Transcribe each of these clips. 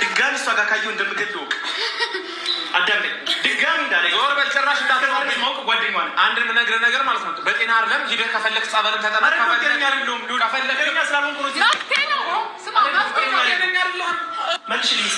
ድጋሚ እሷ ጋር ካየሁ እንደምገድለው አዳምጠኝ። ድጋሚ እንዳለ ዞር በል ጭራሽ እንዳትማርክ ማውቅ ጓደኛ ነኝ። አንድ የምነግርህ ነገር ማለት ነው በጤና አይደለም ሂደህ ከፈለክ ጸበልን ተጠራ ከፈለክ አይደለም ዱር ከፈለክ እኛ ስላልሆንኩ ነው። መልሽልኝ።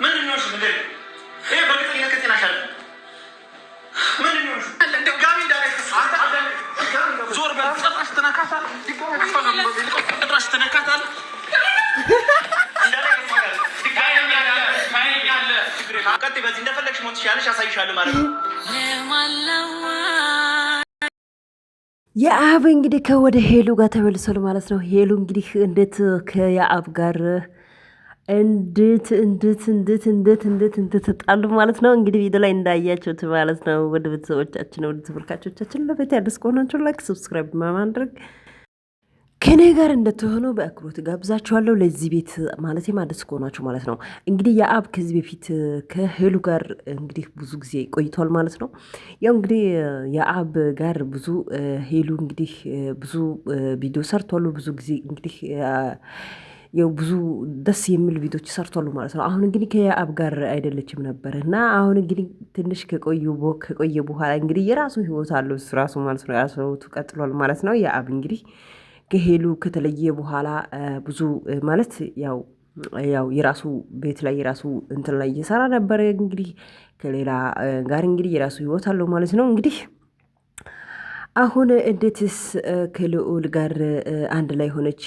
ምንድን ነው እሱ ነገር? ይሄ በእርግጠኝነት ከጤናሽ አይደለም። ምንድን ነው እሱ? ድጋሚ እንዳለ ዞር በል ጭራሽ ትነካታለህ። ጭራሽ ትነካታለህ። ቀጥ በዚህ እንደፈለግሽ ሞት ትችያለሽ። አሳይሻለሁ ማለት ነው። የአብ እንግዲህ ከወደ ሄሉ ጋር ተመልሷል ማለት ነው። ሄሉ እንግዲህ እንዴት ከያአብ ጋር እንዴት ተጣሉ ማለት ነው። እንግዲህ ቪዲዮ ላይ እንዳያችሁት ማለት ነው። ወደ ቤተሰቦቻችን ወደ ተመልካቾቻችን ለቤት አዲስ ከሆናችሁ ላይክ፣ ሰብስክራይብ በማድረግ ከኔ ጋር እንደተሆነው በአክብሮት ጋብዛችኋለሁ። ለዚህ ቤት ማለት አዲስ ከሆናችሁ ማለት ነው። እንግዲህ የአብ ከዚህ በፊት ከሄሉ ጋር እንግዲህ ብዙ ጊዜ ቆይቷል ማለት ነው። ያው እንግዲህ የአብ ጋር ብዙ ሄሉ እንግዲህ ብዙ ቪዲዮ ሰርቷሉ። ብዙ ጊዜ እንግዲህ ያው ብዙ ደስ የሚል ቪዲዮች ሰርቷሉ ማለት ነው። አሁን እንግዲህ ከየአብ ጋር አይደለችም ነበር እና አሁን እንግዲህ ትንሽ ከቆየ በኋላ እንግዲህ የራሱ ህይወት አለው እሱ ራሱ ማለት ነው። የራሱ ህይወቱ ቀጥሏል ማለት ነው። የአብ እንግዲህ ከሄሉ ከተለየ በኋላ ብዙ ማለት ያው የራሱ ቤት ላይ የራሱ እንትን ላይ እየሰራ ነበረ። እንግዲህ ከሌላ ጋር እንግዲህ የራሱ ህይወት አለው ማለት ነው። እንግዲህ አሁን እንዴትስ ከልዑል ጋር አንድ ላይ ሆነች?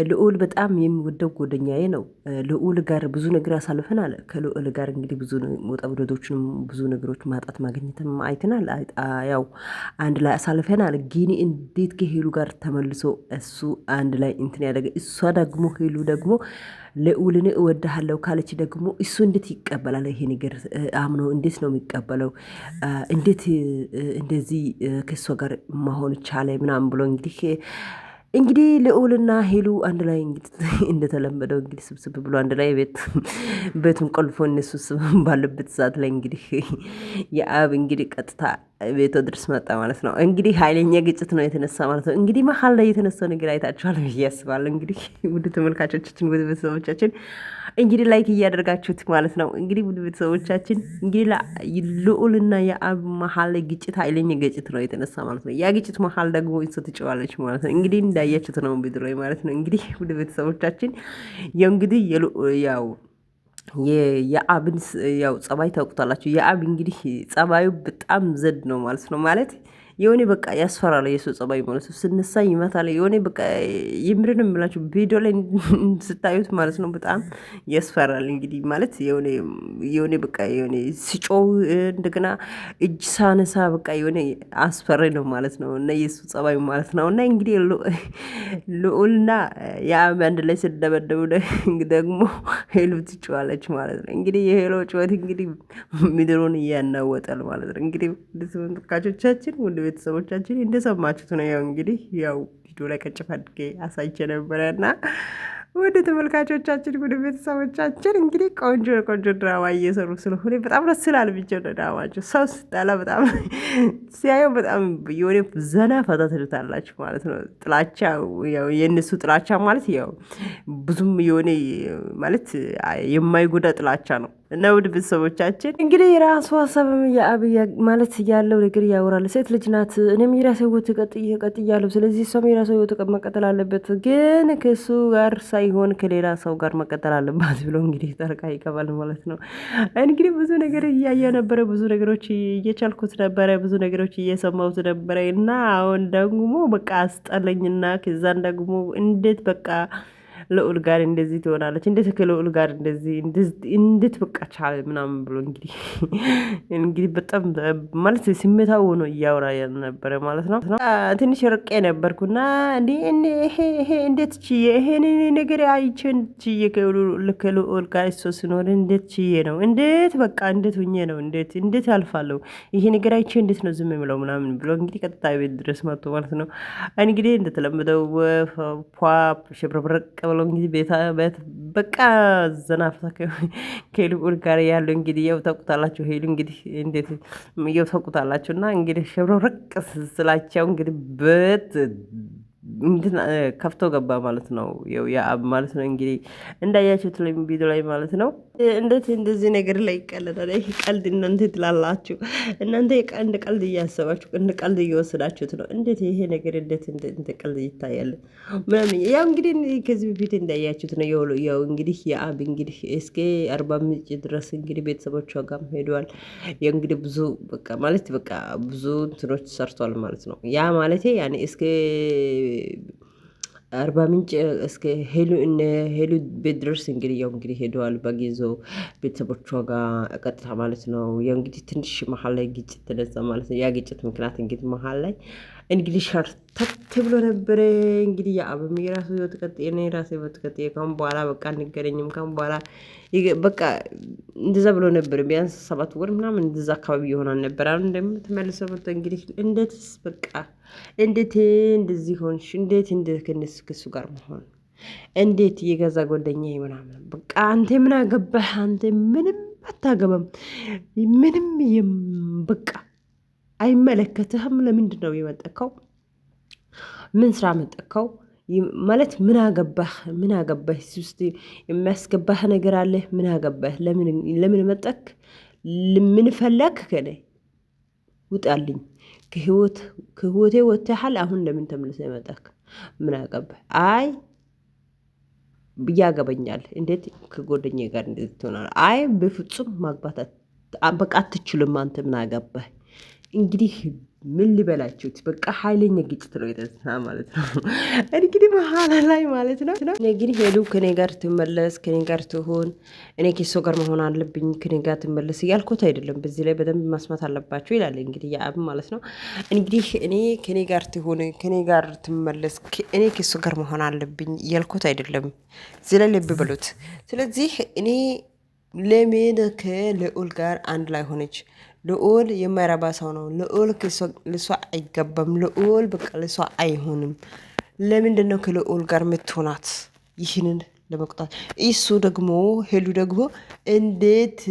ልዑል በጣም የሚወደው ጓደኛዬ ነው። ልዑል ጋር ብዙ ነገር አሳልፈናል። ከልዑል ጋር እንግዲህ ብዙ ወጣ ውረዶችንም ብዙ ነገሮች ማጣት ማግኘትም አይተናል። ያው አንድ ላይ አሳልፈናል። ግን እንዴት ከሄሉ ጋር ተመልሶ እሱ አንድ ላይ እንትን ያደረገ እሷ ደግሞ ሄሉ ደግሞ ልዑልን እወድሃለሁ ካለች ደግሞ እሱ እንዴት ይቀበላል? ይሄ ነገር አምኖ እንዴት ነው የሚቀበለው? እንዴት እንደዚህ ከእሷ ጋር መሆን ቻለ ምናምን ብሎ እንግዲህ ልዑልና ሄሉ አንድ ላይ እንደተለመደው እንግዲህ ስብስብ ብሎ አንድ ላይ ቤቱን ቆልፎ እነሱ ባለበት ሰዓት ላይ እንግዲህ የአብ እንግዲህ ቀጥታ ቤቶ ድረስ መጣ ማለት ነው። እንግዲህ ኃይለኛ ግጭት ነው የተነሳ ማለት ነው። እንግዲህ መሀል ላይ የተነሳው ነገር አይታችኋል ብዬ አስባለሁ። እንግዲህ ውድ ተመልካቾቻችን ውድ ቤተሰቦቻችን እንግዲህ ላይክ እያደረጋችሁት ማለት ነው። እንግዲህ ውድ ቤተሰቦቻችን እንግዲህ ልዑልና የአብ መሀል ላይ ግጭት ኃይለኛ ግጭት ነው የተነሳ ማለት ነው። ያ ግጭት መሀል ደግሞ እሱ ትጨዋለች ማለት ነው። እንግዲህ እንዳያችሁት ነው ቪዲዮ ላይ ማለት ነው። እንግዲህ ውድ ቤተሰቦቻችን እንግዲህ ያው የአብን ያው ጸባይ ታውቁታላችሁ። የአብ እንግዲህ ጸባዩ በጣም ዘድ ነው ማለት ነው። ማለት የሆነ በቃ ያስፈራል። የሱ ጸባይ ማለት ነው። ስነሳ ይመታል። የሆነ በቃ የምርን የምላችሁ ቪዲዮ ላይ ስታዩት ማለት ነው በጣም ያስፈራል። እንግዲህ ማለት የሆነ በቃ የሆነ ሲጮው እንደገና እጅ ሳነሳ በቃ የሆነ አስፈሪ ነው ማለት ነው። እና የሱ ጸባይ ማለት ነው። እና እንግዲህ ልዑልና የአብ አንድ ላይ ሲደበደቡ ደግሞ ሄሉ ትጮዋለች ማለት ነው። እንግዲህ የሄሉ ጩኸት እንግዲህ ምድሩን እያናወጣል ማለት ነው። እንግዲህ ተመልካቾቻችን ወደ ቤተሰቦቻችን እንደሰማችሁት ነው። ያው እንግዲህ ያው ቪዲዮ ላይ ቀጭፍ አድርጌ አሳይቼ ነበረ እና ወደ ተመልካቾቻችን ወደ ቤተሰቦቻችን እንግዲህ ቆንጆ ድራማ እየሰሩ ስለሆነ በጣም ደስ ይላል። ብቻ ድራማቸው ሰው ስጠላ በጣም ሲያየው በጣም የሆነ ዘና ፈታ ትሉታላችሁ ማለት ነው። ጥላቻ ያው የእነሱ ጥላቻ ማለት ያው ብዙም የሆነ ማለት የማይጎዳ ጥላቻ ነው። እና ውድ ቤተሰቦቻችን እንግዲህ የራሱ ሀሳብ ማለት ያለው ነገር ያወራል። ሴት ልጅ ናት። እኔም የራሴ ህይወት ቀጥያለሁ። ስለዚህ እሷም የራሷ ህይወት መቀጠል አለበት፣ ግን ከሱ ጋር ሳይሆን ከሌላ ሰው ጋር መቀጠል አለባት ብሎ እንግዲህ ጠርቃ ይገባል ማለት ነው። እንግዲህ ብዙ ነገር እያየ ነበረ፣ ብዙ ነገሮች እየቻልኩት ነበረ፣ ብዙ ነገሮች እየሰማሁት ነበረ እና አሁን ደግሞ በቃ አስጠለኝና ከዛን ደግሞ እንዴት በቃ ልዑል ጋር እንደዚህ ትሆናለች፣ እንዴት ከልዑል ጋር እንዴት በቃ ቻለ ምናምን ብሎ እንግዲህ በጣም ማለት ስሜታው ሆኖ እያወራ ነበረ ማለት ነው። ትንሽ ርቄ ነበርኩና ይሄ እንዴት ችዬ ይሄን ነገር አይቼን ችዬ ከልዑል ጋር እሱ ሲኖር እንዴት ችዬ ነው እንዴት በቃ እንዴት ሆኜ ነው እንዴት ያልፋለሁ ይሄ ነገር አይቼ እንዴት ነው ዝም የምለው ምናምን ብሎ እንግዲህ ቀጥታ ቤት ድረስ መጥቶ ማለት ነው። እንግዲህ እንደተለመደው ፏ ሽብረብረቅ ብሎ ብሎ እንግዲህ ቤት በቃ ዘናፍታ ከልዑል ጋር ያለው እንግዲህ ያው ታውቁታላችሁ። ሄሉ እንግዲህ እንዴት ያው ታውቁታላችሁ። እና እንግዲህ ሸብረቅ ስላቸው እንግዲህ ከፍቶ ገባ ማለት ነው። ያው የአብ ማለት ነው እንግዲህ እንዳያችሁት ላይ ቪዲዮ ላይ ማለት ነው። እንዴት እንደዚህ ነገር ላይ ይቀለዳል? ይሄ ቀልድ እናንተ ትላላችሁ። እናንተ እንደ ቀልድ እያሰባችሁ እንደ ቀልድ እየወሰዳችሁት ነው። እንዴት ይሄ ነገር እንደ ቀልድ ይታያል? ምናምን ያው እንግዲህ ከዚህ በፊት እንዳያችሁት ነው። ያው እንግዲህ የአብ እንግዲህ እስከ 40 ምንጭ ድረስ እንግዲህ ቤተሰቦቿ ጋር ሄደዋል። ያው እንግዲህ ብዙ በቃ ማለት በቃ ብዙ እንትኖች ሰርቷል ማለት ነው። ያ ማለት ያኔ እስከ 40 ምንጭ እስከ ሄሉ ቤት ድረስ እንግዲህ ያው እንግዲህ ሄደዋል። በጊዜው ቤተሰቦቿ ጋር ቀጥታ ማለት ነው። ያው እንግዲህ ትንሽ መሀል ላይ ግጭት ተነሳ ማለት ነው። ያ ግጭት ምክንያት እንግዲህ መሀል ላይ እንግዲህ ሸርተት ብሎ ነበረ። እንግዲህ የአብም የራሱ ህይወት ቀጥዬ ነው የራሱ ህይወት ቀጥዬ ካሁን በኋላ በቃ እንገናኝም ካሁን በኋላ በቃ እንደዛ ብሎ ነበር። ቢያንስ 7 ወር ምናምን እንደዛ አካባቢ ይሆናል ነበር። አሁን እንደምትመልሰው መጥቶ እንግዲህ እንዴትስ በቃ እንዴት እንደዚህ ሆንሽ? እንዴት ከሱ ጋር መሆን እንዴት የገዛ ጓደኛዬ ምናምን በቃ አንተ ምን አገባህ? አንተ ምንም አታገባም። ምንም በቃ አይመለከትህም። ለምንድን ነው የመጠከው? ምን ስራ መጠከው ማለት ምን አገባህ? ምን አገባህ? ውስጥ የሚያስገባህ ነገር አለ? ምን አገባህ? ለምን መጠክ? ምን ፈለክ? ከኔ ውጣልኝ። ከህይወቴ ወጥተሃል። አሁን ለምን ተመልሰህ መጣክ? ምን አገባህ? አይ ያገባኛል። እንዴት ከጓደኛዬ ጋር እንዴት ትሆናለህ? አይ በፍጹም ማግባት በቃ አትችልም። አንተ ምን አገባህ? እንግዲህ ምን ልበላችሁት? በቃ ኃይለኛ ግጭት ነው የተነሳ ማለት ነው። እንግዲህ መሀል ላይ ማለት ነው እንግዲህ ሄሉ ከኔ ጋር ትመለስ፣ ከኔ ጋር ትሆን፣ እኔ ከሷ ጋር መሆን አለብኝ፣ ከኔ ጋር ትመለስ እያልኩት አይደለም። በዚህ ላይ በደንብ መስማት አለባቸው ይላል እንግዲህ የአብ ማለት ነው። እንግዲህ እኔ ከኔ ጋር ትሆን፣ ከኔ ጋር ትመለስ፣ እኔ ከሷ ጋር መሆን አለብኝ እያልኩት አይደለም። እዚህ ላይ ልብ በሉት። ስለዚህ እኔ ለምን ከልዑል ጋር አንድ ላይ ሆነች? ልዑል የማይረባ ሰው ነው። ልዑል ልሷ አይገባም። ልዑል በቃ ልሷ አይሆንም። ለምንድን ነው ከልዑል ጋር ምትሆናት? ይህንን ለመቁጣት እሱ ደግሞ ሄሉ ደግሞ እንዴት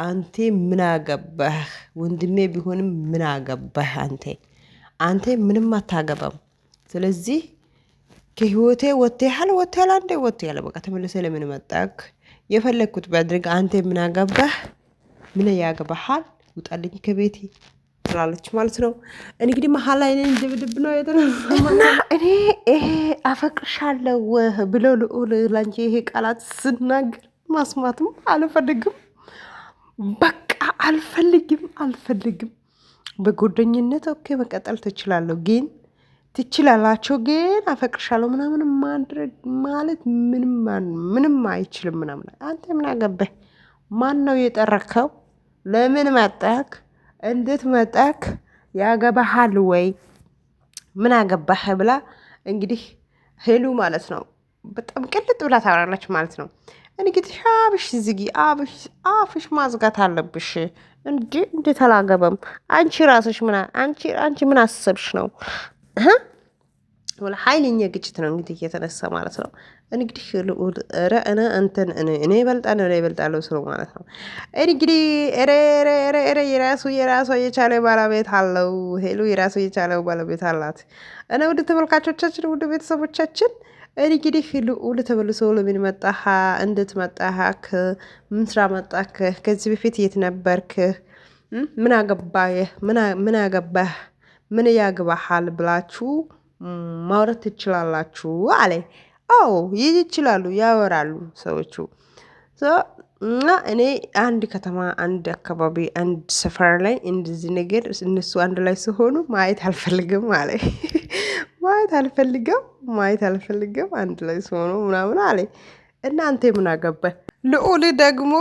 አንተ ምን አገባህ? ወንድሜ ቢሆንም ምን አገባህ? አንተ ምንም አታገባም። ስለዚህ ከህይወቴ ወጥተሃል። አንዴ ወጥተሃል። በቃ ተመልሰ ለምን መጣክ? የፈለግኩት ባድርግ አንተ ምን አገባህ? ምን ያገባሃል? ውጣልኝ ከቤቴ ትላለች ማለት ነው። እንግዲህ መሀል ላይ ድብድብ ነው የተነሳ። እኔ ይሄ አፈቅርሻለሁ ብሎ ልዑል ላንቺ ይሄ ቃላት ስናገር ማስማትም አልፈልግም። በቃ አልፈልግም። በጓደኝነት ኦኬ መቀጠል ትችላለሁ፣ ግን ትችላላቸው፣ ግን አፈቅርሻለሁ ምናምን ማድረግ ማለት ምንም አይችልም ምናምን። አንተ ምን አገባህ? ማን ነው የጠረከው? ለምን መጣክ? እንዴት መጣክ? ያገባሃል ወይ? ምን አገባህ ብላ እንግዲህ ሄሉ ማለት ነው በጣም ቅልጥ ብላ ታወራለች ማለት ነው። እንግዲህ አብሽ ዝጊ፣ አፍሽ ማዝጋት አለብሽ እንጂ እንዴት አላገባም? አንቺ ራስሽ አንቺ ምን አሰብሽ ነው? ወላ ኃይለኛ ግጭት ነው እንግዲህ እየተነሳ ማለት ነው። እንግዲህ ልዑል እኔ ይበልጣለሁ ስለ ማለት ነው። እንግዲህ የራሷ የቻለ ባለቤት አለው። ሄሉ የራሱ የቻለው ባለቤት አላት። እና ውድ ተመልካቾቻችን፣ ውድ ቤተሰቦቻችን እንግዲህ ልዑል ተመልሶ ለምን መጣህ? እንዴት መጣህ? ምን ስራ መጣህ? ከዚህ በፊት የት ነበርክ? ምን አገባህ? ምን ያግባሃል ብላችሁ ማውራት ትችላላችሁ አለ። አዎ ይችላሉ፣ ያወራሉ ሰዎቹ። እና እኔ አንድ ከተማ፣ አንድ አካባቢ፣ አንድ ሰፈር ላይ እንደዚህ ነገር እነሱ አንድ ላይ ሲሆኑ ማየት አልፈልግም አለ። ማየት አልፈልግም አንድ ላይ ሲሆኑ ምናምን አለ። እናንተ ምን አገባህ? ልዑል ደግሞ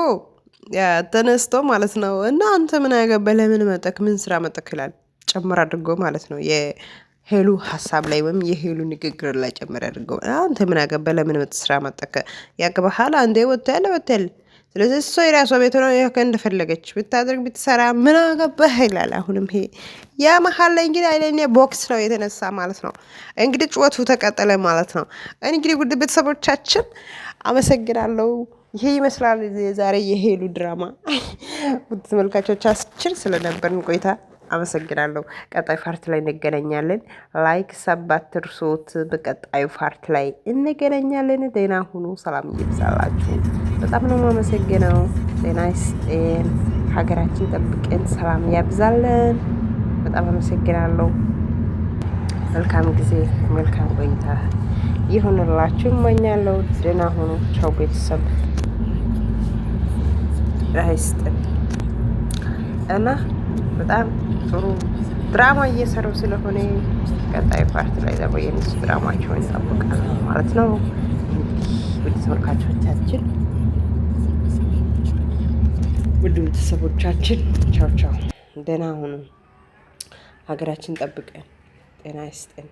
ተነስቶ ማለት ነው እናንተ ምን አገባህ? ለምን መጠክ? ምን ስራ መጠክ ይላል ጨምር አድርጎ ማለት ነው። ሄሉ ሀሳብ ላይ ወይም የሄሉ ንግግር ላይ ጨምር አድርገው አንተ ምን አገባህ? ለምን ስራ መጠከ? ያገባሃል? አንዴ ወጥተል ስለዚህ እሷ የራሷ ቤት ነው እንደፈለገች ብታደርግ ብትሰራ ምን አገባህ ይላል። አሁንም ይሄ ያ መሀል ላይ እንግዲህ አይለኛ ቦክስ ነው የተነሳ ማለት ነው። እንግዲህ ጩኸቱ ተቀጠለ ማለት ነው። እንግዲህ ውድ ቤተሰቦቻችን አመሰግናለሁ። ይሄ ይመስላል ዛሬ የሄሉ ድራማ። ውድ ተመልካቾቻችን ስለነበርን ቆይታ አመሰግናለሁ። ቀጣይ ፓርት ላይ እንገናኛለን። ላይክ ሰባት እርሶት በቀጣዩ ፓርት ላይ እንገናኛለን። ደህና ሁኑ። ሰላም ይብዛላችሁ። በጣም ነው የማመሰግነው። ጤና ይስጤን። ሀገራችን ጠብቀን ሰላም ያብዛለን። በጣም አመሰግናለሁ። መልካም ጊዜ፣ መልካም ቆይታ ይሁንላችሁ እመኛለሁ። ደህና ሁኑ። ቻው ቤተሰብ ይስጥን እና በጣም ጥሩ ድራማ እየሰሩ ስለሆነ ቀጣይ ፓርት ላይ ደግሞ የነሱ ድራማቸውን ይጠብቃል ማለት ነው። ውድ ተመልካቾቻችን፣ ውድ ቤተሰቦቻችን ቻው ቻው፣ ደህና ሁኑ። ሀገራችን ጠብቀን ጤና ይስጠን።